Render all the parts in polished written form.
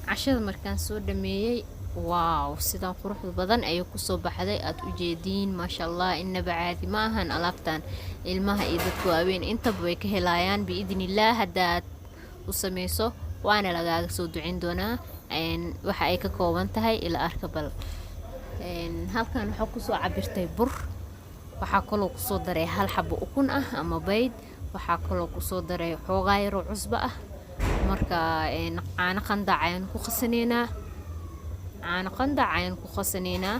cashada markaan soo dhameeyay waaw sidaan quruxda badan ayay ku soo baxday aad u jeediin maasha Allah inaba caadi ma ahan alaabtan ilmaha iyo dadka waaweyn intaba way ka helayaan biidnillah hadaad u sameyso waana lagaaga soo ducin doonaa waxa ay ka kooban tahay ila arka bal halkan waxa ku soo cabirtay bur waxa kaloo ku soo daray hal xabo ukun ah ama bayd waxa kaloo ku soo daray xoogaa yar oo cusbo ah marka caano qandac ayaan ku qasaneynaa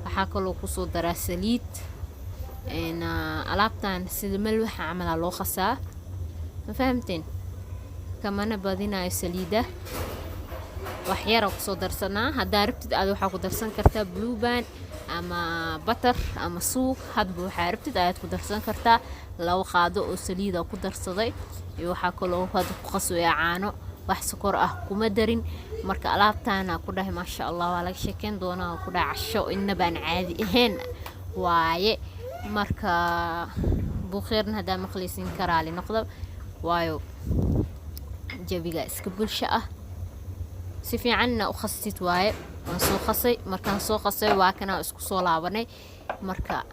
waxa kaloo ku soo daraa saliid alaabtan sida malwaxa camal loo qasaa ma fahamteen kamana badinayo saliida wax yar oo ku soo darsanaa hadaa rabtid aad waxa ku darsan kartaa blue band ama butter ama suuq hadba waxa rabtid aad ku darsan kartaa laba qaado oo saliid ku darsaday iyo waxa kaloo ku qasooya caano wax sokor ah kuma darin marka alaabtaana ku dhahay ma sha Allah waa laga sheekeen doonaa ku dhahay casho inabaan caadi ahayn waaye marka buuqeerna hada maqleysin karaali noqdo waayo jabiga iska bulsho ah si fiicanna u khastit waaye waan soo qasay markaan soo qasay waa kana isku soo laabanay marka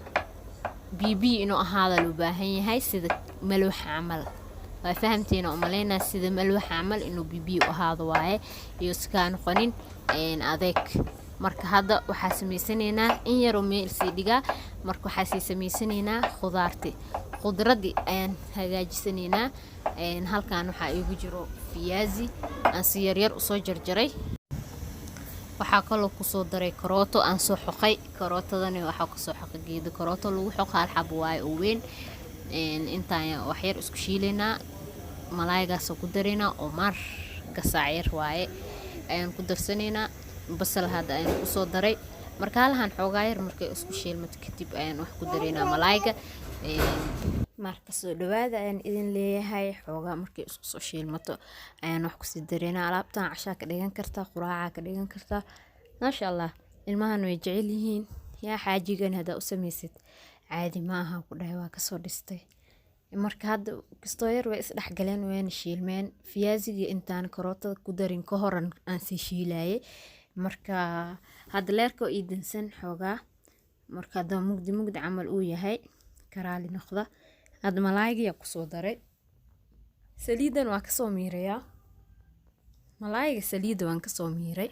bibi inuu ahaada loo baahan yahay sida malwaxa camal waa fahamteen oo maleena sida malwaxa camal inuu bibi u ahaado waaye iyo iskaan qonin adeeg marka hadda waxa sameysanaynaa in yar oo meel si dhiga marka waxa sameysanaynaa khudradii aan hagaajisanaynaa halkaan waxa igu jiro fiyaazi aan si yar yar u soo jarjaray waxa kaloo ku soo daray karooto aan soo xoqay karootadani waxa ku soo xoqay geedo karooto lagu xoqo hal xabo waaye oo weyn intaan wax yar isku shiileynaa malaaygaas ku dareynaa oo mar gasaacir waaye ayaan ku darsanaynaa basal hada ayaan ku soo daray marka halahan xoogaa yar markay isku shiilmato kadib ayaan wax ku dareynaa malaayga marka soo dhawaada ayaan idin leeyahay xoogaa markay isku soo shiilmato ayaan wax ku sii dareynaa alaabtan casha ka dhigan kartaa quraaca ka dhigan kartaa maasha Allah ilmahan way jecel yihiin yaa xaajigan hada u sameysid caadi ma aha ku dhahay waa ka soo dhistay marka hadda kastoo yar way isdhex galeen wayna shiilmeen fiyaaziga intaan karootada ku darin ka horan aan si shiilaayay marka hadda leerka oo iidansan xoogaa marka hadda mugdi camal uu yahay karaali noqda hadda malaayga ku soo daray saliidan waa ka soo miirayaa malaayga saliida waan ka soo miiray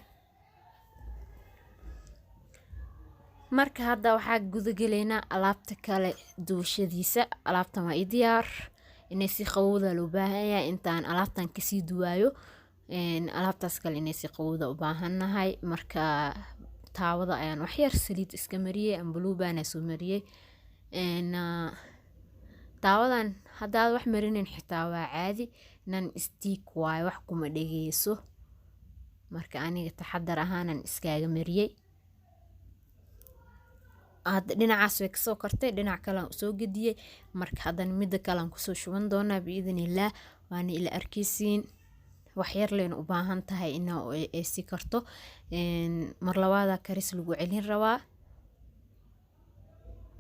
marka hadda waxa guda galeynaa alaabta kale duushadiisa alaabtan waa diyaar inay si qowda loo baahanyahay intaan alaabtan ka sii duwaayo alaabtaas kale inay si qowda u baahanahay marka taawada ayaan wax yar saliid iska mariyay aan blue baan soo mariyay taawadan hadda wax marinin xitaa waa caadi nan stick waay wax kuma dhageyso marka aniga taxadar ahaanan iskaaga mariyay dhinacaas way ka soo kartay dhinac kale aan soo gadiyay marka hadan mid kale aan ku soo shuban doonaa biidnillah waana ila arkeysiin wax yar leen u baahan tahay inaa si karto mar labaad karis lagu celin rabaa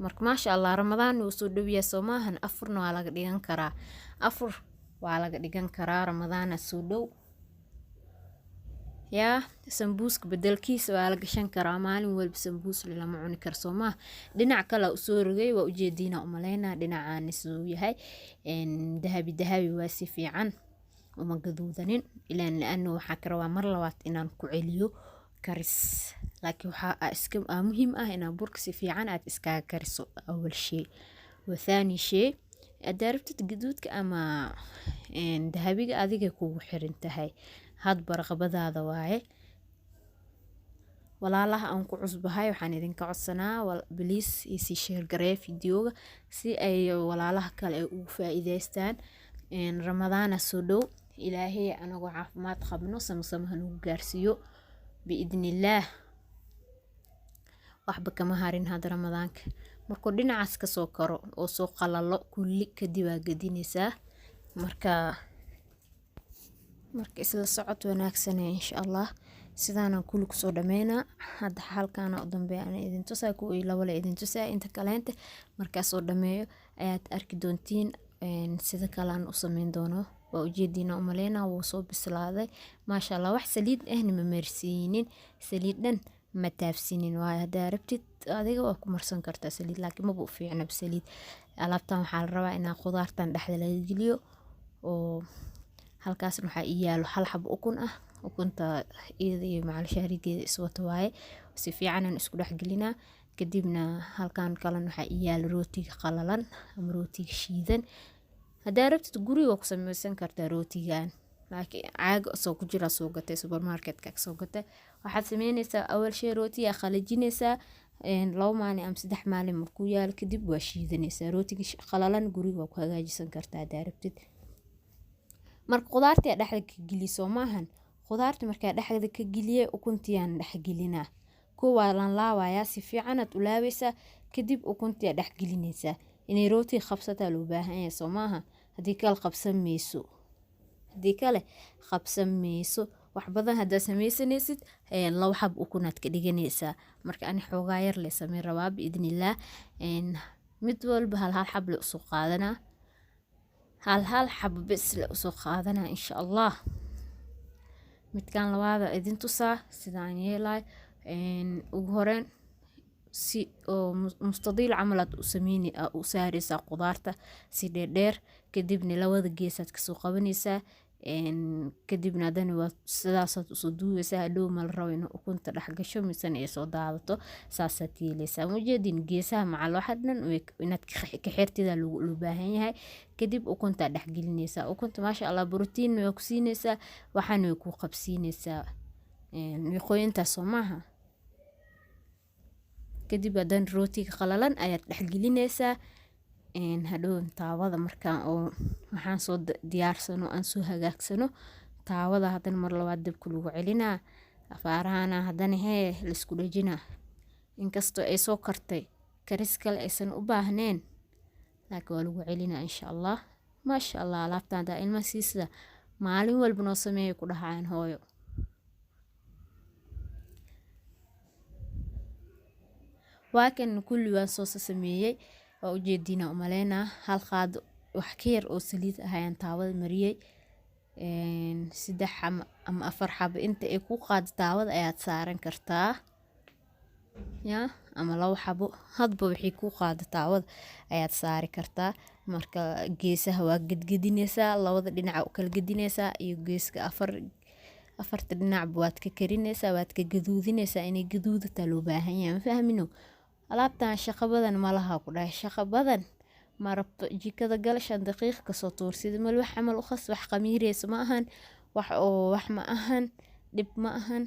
marka ma sha Allah ramadaan uu soo dhawiya Soomahan afurna waa laga dhigan karaa ramadaan soo dhow yaa sambuuska bedelkiisa waa la gashan karaa maalin walba sambuus lama cuni kar Soomaa dhinac kale u soo rogay waa u jeedina u maleena dhinacaan soo yahay dahabi waa si fiican uma gaduudanin ilaan waxa ka rabaa mar labaad inaan ku celiyo karis laakiin waxa iska muhiim ah inaan burka si fiican aad iska kariso awal shay wathani shay adarabtid gaduudka ama dahabiga adiga kugu xiran tahay had barqabadaada waaye walaalaha aan ku cusbahay waxaan idinka codsanaa please isi share garee videoga si ay walaalaha kale ugu faa'iideystaan ramadaan soo dhow ilaahay anagu caafimaad qabno samsamahan ugu gaarsiyo biidnillah waxba kama harin hada ramadaanka markuu dhinacaas ka soo karo oo soo qalalo kulli kadib waa gadinaysaa marka isla socod wanaagsan insha Allah sidaan kullu ku soo dhameena hadda halkaan oo dambe aan idin tusaa ku laba idin tusaa inta kaleente marka soo dhameeyo ayaad arki doontiin sida kale aan u sameyn doono waa ujeediina umaleyna wuu soo bislaaday maasha Allah. wax saliid ahna ma marsiinin, saliid dhan ma taabsinin. waayo hadaa rabtid adiga waa ku marsan kartaa saliid, laakiin maba u fiicna saliid. alaabtan waxaa la rabaa inaa qudaartan dhexda laga geliyo. oo halkaasna waxaa ii yaalo hal xabo ukun ah. ukunta iyada iyo macal shaarigeeda iswato waaye, si fiicanan isku dhex gelinaa. kadibna halkan kalena waxaa ii yaalo rootiga qalalan ama rootiga shiidan. hadaa rabtid guriga waa ku samaysan kartaa rootigan, laakiin caaga soo ku jira soo gatay supermarketka soo gatay. waxaad sameynaysaa awal shay rootiga qalajinaysaa 2 maalin ama 3 maalin markuu yaalo kadib waa shiidanaysaa. rootiga qalalan guriga waa ku hagaajisan kartaa hadaa rabtid. marka qudaarta dhexda ka geliso maahan, qudaarta markaa dhexda ka geliye ukuntiyan dhex gelinaa. waa lan laawayaa si fiican aad u laabaysaa, kadib ukuntiya dhex gelinaysaa. inay rootiga qabsataa loo baahan yahay soo maaha. haddii kale qabsan mayso. wax badan hadaa samaysanaysid 2 xab ukunaad ka dhiganaysaa. marka ani xoogaa yar le sameyn rabaa biidnillaah. mid walba hal xab le usoo qaadanaa, hal xab bes le usoo qaadanaa insha Allah. midkaan labaada idin tusaa sidaan yeelay. ugu horeen si oo mustadiil camal aad u sameyni u saaraysaa qudaarta si dheer, kadibna labada geesaad kasoo qabanaysaa. kadibna hadana waa sidaasaad usoo duubaysaa. hadhow ma la rabo in ukunta dhex gasho misana ay soo daadato. saasaad yeelaysaa. mujeedin geesaha macal waxa dhan inaad ka xirtida loo baahan yahay. kadib ukunta dhex gelinaysaa. ukunta maasha Allah borotiin way ku siinaysaa, waxaana way ku qabsiinaysaa wiqooyintaas soo maaha. kadib hadan rootiga qalalan ayaad dhex gelinaysaa. hadhow taawada markaan oo waxaan soo diyaarsano aan soo hagaagsano, taawada hadan mar labaad dabka lagu celinaa. afaarahana hadan la isku dhajinaa. inkastoo ay soo kartay karis kale aysan u baahneen, laakiin waa lagu celinaa insha Allah. maasha Allah alaabtan hadaa ilma siisada maalin walba noo sameeyay ku dhahayaan hooyo. waa kan kulli waan soo sameeyay. waa ujeediina umaleyna hal qaado wax ka yar oo saliid ahayaan taawada mariyay. 3 ama 4 xabo inta ay ku qaado taawada ayaad saaran kartaa, ama 2 xabo hadba wixii ku qaado taawada ayaad saari kartaa. marka geesaha waa gadgadinaysaa, labada dhinac u kala gadinaysaa iyo geeska afarta dhinac waad ka karinaysaa, waad ka gaduudinaysaa. inay gaduudata loo baahan yahay, ma fahmino. alaabtan shaqo badan ma laha ku dhahay, shaqo badan ma rabto. jikada gal 5 daqiiqo kasoo tuur. sida mal wax camal u khas wax qamiireysa ma ahan, wax ma ahan, dhib ma ahan.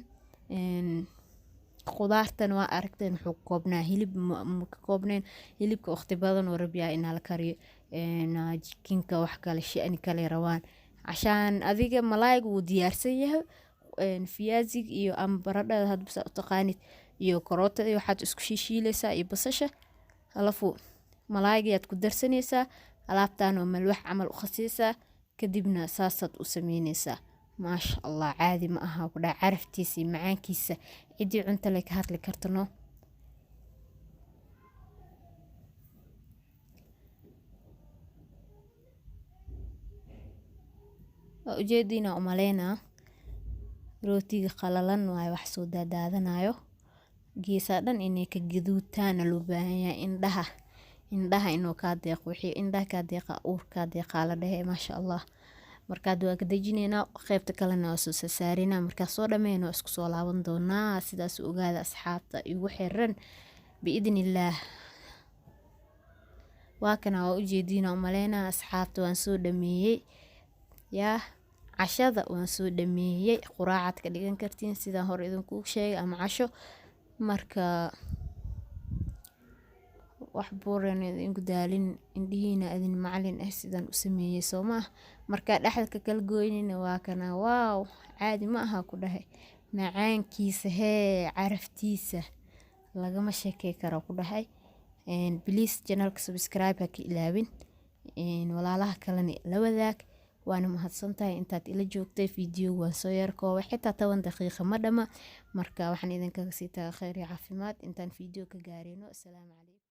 qudaartan waa aragteen wuxuu ka koobnaa hilib ma ka koobneen. hilibka waqti badan oo rabyaa inaa la kariyo. jikinka wax kale shani kale rawaan cashaan adiga malaayga wuu diyaarsan yahay. fiyaasig iyo ama baradhada hadba saa u taqaanid iyo karootada waxaad isku shiishiilaysaa iyo basasha. alafu malaaygayaad ku darsanaysaa. alaabtaan oo malwax camal u khasaysaa, kadibna saasaad u sameynaysaa. maasha Allah caadi ma aha ku dhaca. caraftiisa iyo macaankiisa cidii cunto le ka hadli kartano. waa ujeediina umaleyna rootiga qalalan waaye wax soo daadaadanayo. geesaa dhan inay ka gaduudtaana loo baahan yahay. indhaha inuu kaa deeqo. wixii indhaha kaa deeqa uurkaa deeqaa la dhehe maasha Allah. markaad waa ka dejinaynaa, qaybta kalena waa soo saarinaa. markaa soo dhammeyn waa isku soo laaban doonaa. sidaas ogaada asxaabta igu xiran biidnillaah. waa kana waa ujeediina umaleyna asxaabta waan soo dhameeyey. cashada waan soo dhameeyey. quraacad ka dhigan kartiin sidaan hore idinku sheegay ama casho. marka wax buuran idinku daalin, indhihiina adin macalin sidaan u sameeyay soo maaha. marka dhexda ka kala gooynina waa kana. waaw caadi ma aha ku dhahay. macaankiisa caraftiisa lagama sheekay karo ku dhahay. please channelka subscribe ha ka ilaawin. walaalaha kalena la wadaag. waana mahadsantahay intaad ila joogtay. video waan soo yar koobay xitaa 10 daqiiqo ma dhama. marka waxaan idinkaga sii tagaa khayr iyo caafimaad intaan video ka gaarino. assalaamu calaykum.